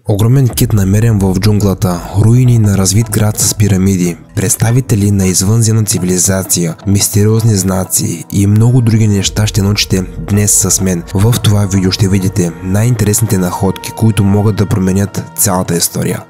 Огромен кит намерен в джунглата, руини на развит град с пирамиди, представители на извънземна цивилизация, мистериозни знаци и много други неща ще научите днес с мен. В това видео ще видите най-интересните находки, които могат да променят цялата история.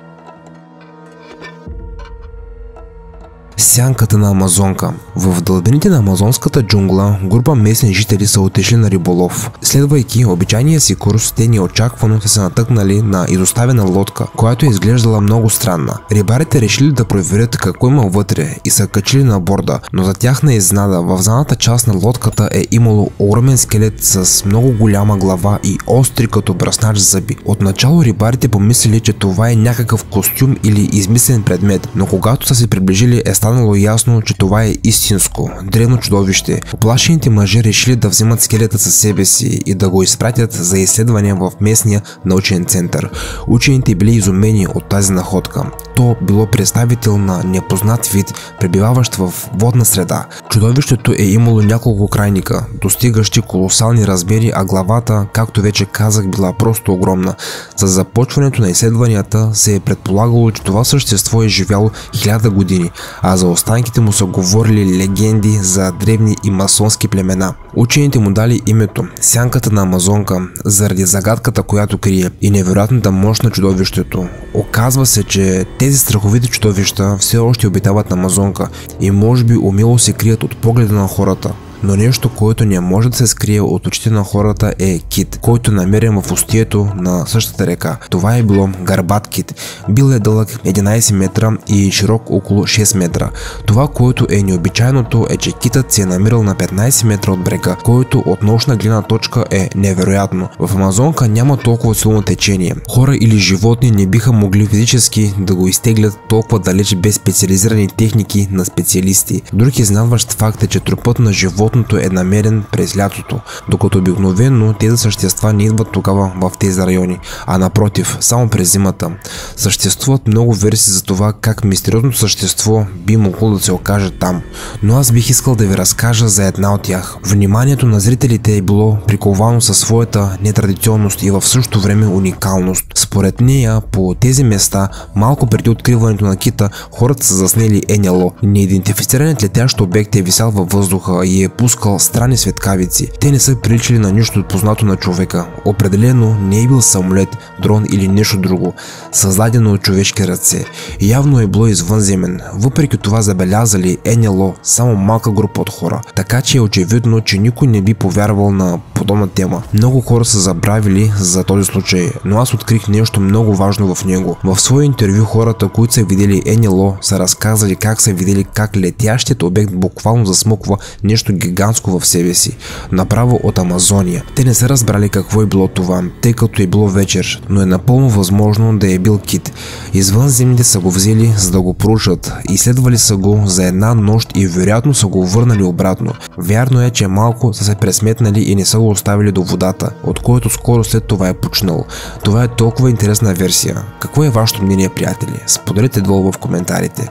Сянката на Амазонка. В дълбините на амазонската джунгла група местни жители са отишли на риболов. Следвайки обичайния си курс, те неочаквано са се натъкнали на изоставена лодка, която е изглеждала много странна. Рибарите решили да проверят какво има вътре и са качили на борда, но за тяхна изненада в задната част на лодката е имало огромен скелет с много голяма глава и остри като бръснач зъби. Отначало рибарите помислили, че това е някакъв костюм или измислен предмет, но когато са се приближили е станало ясно, че това е истинско, древно чудовище. Оплашените мъже решили да вземат скелета със себе си и да го изпратят за изследвания в местния научен център. Учените били изумени от тази находка. То било представител на непознат вид, пребиваващ в водна среда. Чудовището е имало няколко крайника, достигащи колосални размери, а главата, както вече казах, била просто огромна. За започването на изследванията се е предполагало, че това същество е живяло 1000 години, а за останките му са говорили легенди за древни и масонски племена. Учените му дали името Сянката на Амазонка заради загадката, която крие и невероятната мощ на чудовището. Оказва се, че тези страховити чудовища все още обитават на Амазонка и може би умело се крият от погледа на хората. Но нещо, което не може да се скрие от очите на хората е кит, който е намерен в устието на същата река. Това е било гарбат кит. Бил е дълъг 11 метра и широк около 6 метра. Това, което е необичайното, е, че китът се е намирал на 15 метра от брега, който от научна гледна точка е невероятно. В Амазонка няма толкова силно течение. Хора или животни не биха могли физически да го изтеглят толкова далеч без специализирани техники на специалисти. Друг изненадващ факт е, че трупът на животното е намерен през лятото, докато обикновено тези същества не идват тогава в тези райони, а напротив, само през зимата. Съществуват много версии за това как мистериозното същество би могло да се окаже там, но аз бих искал да ви разкажа за една от тях. Вниманието на зрителите е било приковано със своята нетрадиционност и в същото време уникалност. Според нея, по тези места, малко преди откриването на кита, хората са заснели НЛО. Неидентифицираният летящ обект е висял във въздуха и е пускал странни светкавици. Те не са приличали на нищо познато на човека. Определено не е бил самолет, дрон или нещо друго, създадено от човешки ръце. Явно е било извънземен. Въпреки това забелязали НЛО само малка група от хора. Така че е очевидно, че никой не би повярвал на подобна тема. Много хора са забравили за този случай, но аз открих нещо много важно в него. В свое интервю хората, които са видели НЛО, са разказали как са видели как летящият обект буквално засмуква нещо гигантско в себе си, направо от Амазония. Те не са разбрали какво е било това, тъй като е било вечер, но е напълно възможно да е бил кит. Извънземните са го взели, за да го проучат, изследвали са го за една нощ и вероятно са го върнали обратно. Вярно е, че малко са се пресметнали и не са го оставили до водата, от който скоро след това е почнал. Това е толкова интересна версия. Какво е вашето мнение, приятели? Споделете долу в коментарите.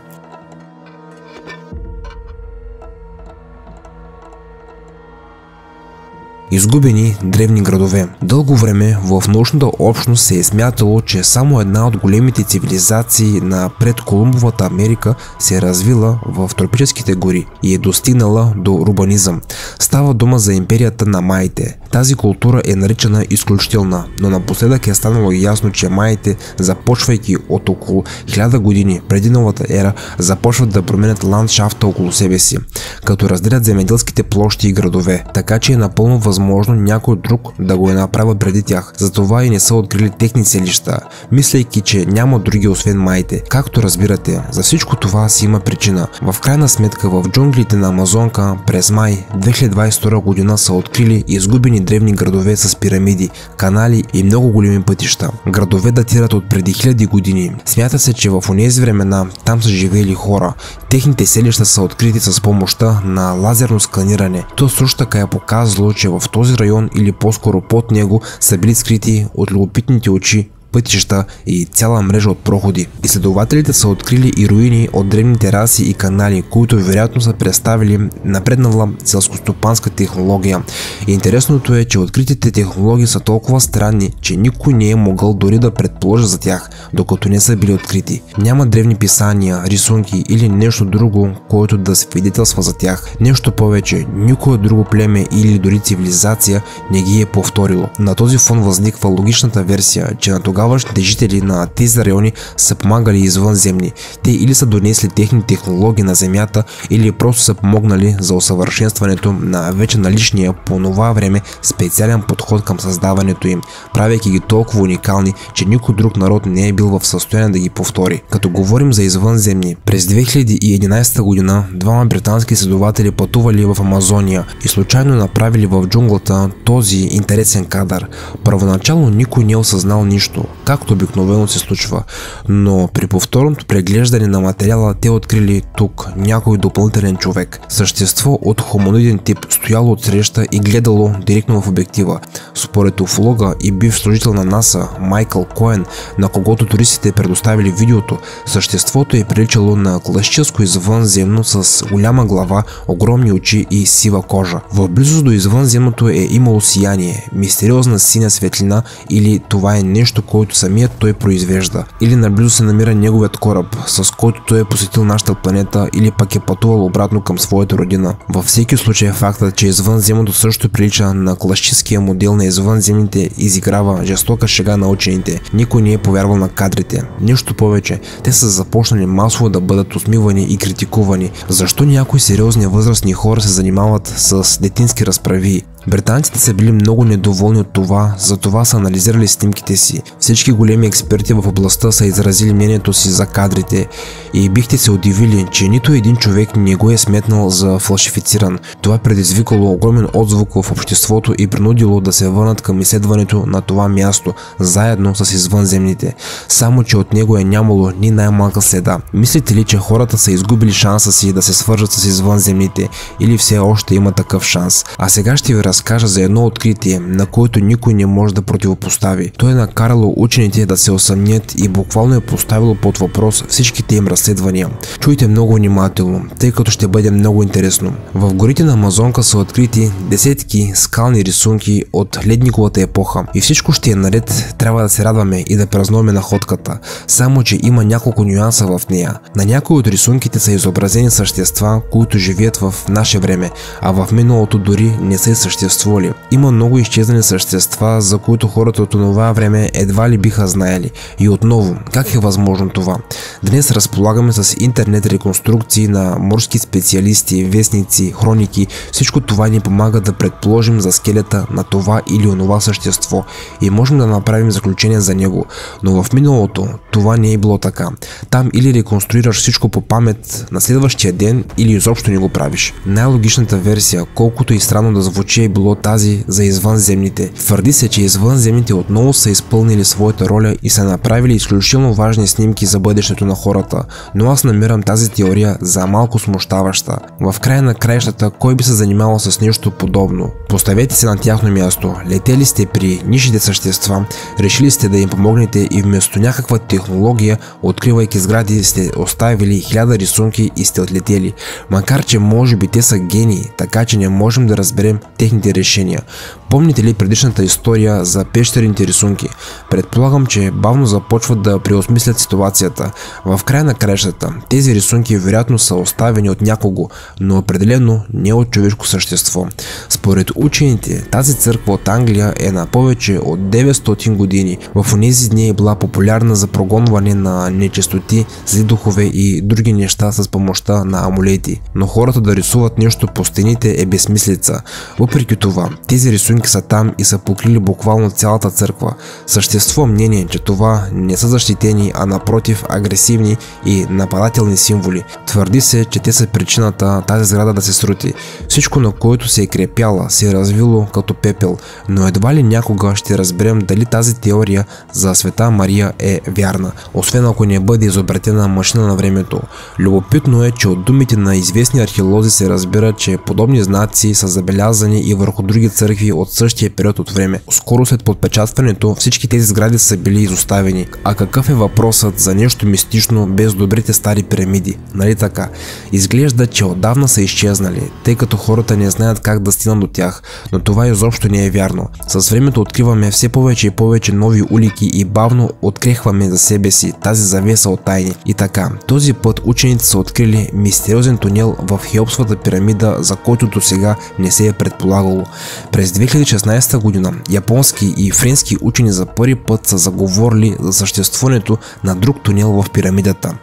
Изгубени древни градове. Дълго време в научната общност се е смятало, че само една от големите цивилизации на предколумбовата Америка се е развила в тропическите гори и е достигнала до урбанизъм. Става дума за империята на маите. Тази култура е наричана изключителна, но напоследък е станало ясно, че маите, започвайки от около 1000 години преди новата ера, започват да променят ландшафта около себе си, като разделят земеделските площи и градове, така че е напълно възможно някой друг да го е направил преди тях. Затова и не са открили техни селища, мислейки, че няма други освен маите. Както разбирате, за всичко това си има причина. В крайна сметка в джунглите на Амазонка през май 2022 година са открили изгубени древни градове с пирамиди, канали и много големи пътища. Градове датират от преди 1000 години. Смята се, че в онези времена там са живеели хора. Техните селища са открити с помощта на лазерно сканиране. То също така е показало, че в този район или по-скоро под него са били скрити от любопитните очи пътища и цяла мрежа от проходи. Изследователите са открили и руини от древни тераси и канали, които вероятно са представили напреднала селскостопанска технология. И интересното е, че откритите технологии са толкова странни, че никой не е могъл дори да предположи за тях, докато не са били открити. Няма древни писания, рисунки или нещо друго, което да свидетелства за тях. Нещо повече, никое друго племе или дори цивилизация не ги е повторило. На този фон възниква логичната версия, че на тогавашните жители на тези райони са помагали извънземни. Те или са донесли техни технологии на земята, или просто са помогнали за усъвършенстването на вече наличния по това време специален подход към създаването им, правейки ги толкова уникални, че никой друг народ не е бил в състояние да ги повтори. Като говорим за извънземни, през 2011 година двама британски изследователи пътували в Амазония и случайно направили в джунглата този интересен кадър. Първоначално никой не е осъзнал нищо, както обикновено се случва, но при повторното преглеждане на материала те открили тук някой допълнителен човек. Същество от хуманоиден тип стояло отсреща и гледало директно в обектива. Според уфолога и бивш служител на НАСА Майкъл Коен, на когото туристите предоставили видеото, съществото е приличало на класическо извънземно с голяма глава, огромни очи и сива кожа. В близост до извънземното е имало сияние, мистериозна синя светлина, или това е нещо, което самият той произвежда, или наблизо се намира неговият кораб, с който той е посетил нашата планета, или пък е пътувал обратно към своята родина. Във всеки случай фактът, че извънземното също прилича на класическия модел на извънземните, изиграва жестока шега на учените. Никой не е повярвал на кадрите. Нещо повече, те са започнали масово да бъдат усмивани и критикувани. Защо някои сериозни възрастни хора се занимават с детински разправии? Британците са били много недоволни от това, затова са анализирали снимките си. Всички големи експерти в областта са изразили мнението си за кадрите и бихте се удивили, че нито един човек не го е сметнал за фалшифициран. Това предизвикало огромен отзвук в обществото и принудило да се върнат към изследването на това място, заедно с извънземните. Само че от него е нямало ни най-малка следа. Мислите ли, че хората са изгубили шанса си да се свържат с извънземните, или все още има такъв шанс? А сега ще ви разкажа за едно откритие, на което никой не може да противопостави. То е накарало учените да се усъмнят и буквално е поставило под въпрос всичките им разследвания. Чуйте много внимателно, тъй като ще бъде много интересно. В горите на Амазонка са открити десетки скални рисунки от ледниковата епоха и всичко ще е наред, трябва да се радваме и да празнуваме находката. Само че има няколко нюанса в нея. На някои от рисунките са изобразени същества, които живеят в наше време, а в миналото дори не са и съществували. Има много изчезнали същества, за които хората от това време едва ли биха знаели. И отново, как е възможно това? Днес разполагаме с интернет реконструкции на морски специалисти, вестници, хроники. Всичко това ни помага да предположим за скелета на това или онова същество и можем да направим заключение за него. Но в миналото това не е било така. Там или реконструираш всичко по памет на следващия ден, или изобщо не го правиш. Най-логичната версия, колкото и странно да звучи, е било тази за извънземните. Твърди се, че извънземните отново са изпълнили своята роля и са направили изключително важни снимки за бъдещето на хората, но аз намирам тази теория за малко смущаваща. В края на краищата, кой би се занимавал с нещо подобно? Поставете се на тяхно място, летели сте при нишите същества, решили сте да им помогнете и вместо някаква технология, откривайки сгради, сте оставили 1000 рисунки и сте отлетели. Макар че може би те са гении, така че не можем да разберем техните решения. Помните ли предишната история за пещерните рисунки? Предполагам, че бавно започват да преосмислят ситуацията. В края на краищата тези рисунки вероятно са оставени от някого, но определено не от човешко същество. Според учените, тази църква от Англия е на повече от 900 години. В онези дни е била популярна за прогонване на нечистоти, зли духове и други неща с помощта на амулети. Но хората да рисуват нещо по стените е безсмислица. Въпреки това, тези рисунки са там и са покрили буквално цялата църква. Съществува мнение, че това не са защитени, а напротив агресивни и нападателни символи. Твърди се, че те са причината тази сграда да се срути. Всичко, на което се е крепяла, се е развило като пепел, но едва ли някога ще разберем дали тази теория за Света Мария е вярна, освен ако не бъде изобретена машина на времето. Любопитно е, че от думите на известни археолози се разбира, че подобни знаци са забелязани и и върху други църкви от същия период от време. Скоро след подпечатването всички тези сгради са били изоставени. А какъв е въпросът за нещо мистично без добрите стари пирамиди? Нали така? Изглежда, че отдавна са изчезнали, тъй като хората не знаят как да стигнат до тях, но това изобщо не е вярно. С времето откриваме все повече и повече нови улики и бавно открехваме за себе си тази завеса от тайни. И така, този път учените са открили мистериозен тунел в Хеопсовата пирамида, за който до сега не се е предполагало. През 2016 година японски и френски учени за първи път са заговорили за съществуването на друг тунел в пирамидата.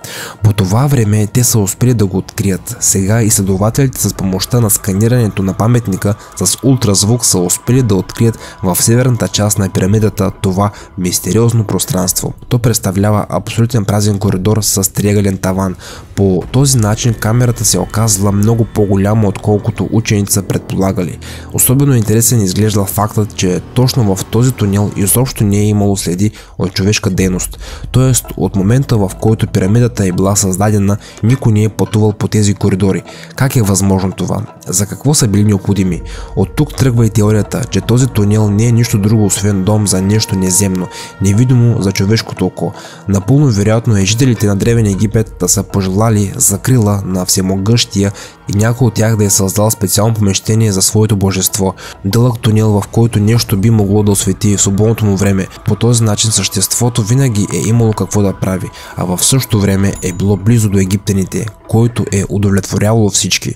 По това време те са успели да го открият. Сега изследователите с помощта на сканирането на паметника с ултразвук са успели да открият в северната част на пирамидата това мистериозно пространство. То представлява абсолютен празен коридор с триъгълен таван. По този начин камерата се оказала много по-голяма, отколкото учените са предполагали. Особено интересен изглежда фактът, че точно в този тунел изобщо не е имало следи от човешка дейност. Тоест от момента, в който пирамидата е била създадена, никой не е пътувал по тези коридори. Как е възможно това? За какво са били необходими? От тук тръгва и теорията, че този тунел не е нищо друго освен дом за нещо неземно, невидимо за човешкото око. Напълно вероятно е жителите на Древен Египет да са пожелали закрила на всемогъщия и някой от тях да е създал специално помещение за своето божество. Дълъг тунел, в който нещо би могло да освети в свободното му време. По този начин съществото винаги е имало какво да прави, а в същото време е било близо до египтяните, който е удовлетворявало всички.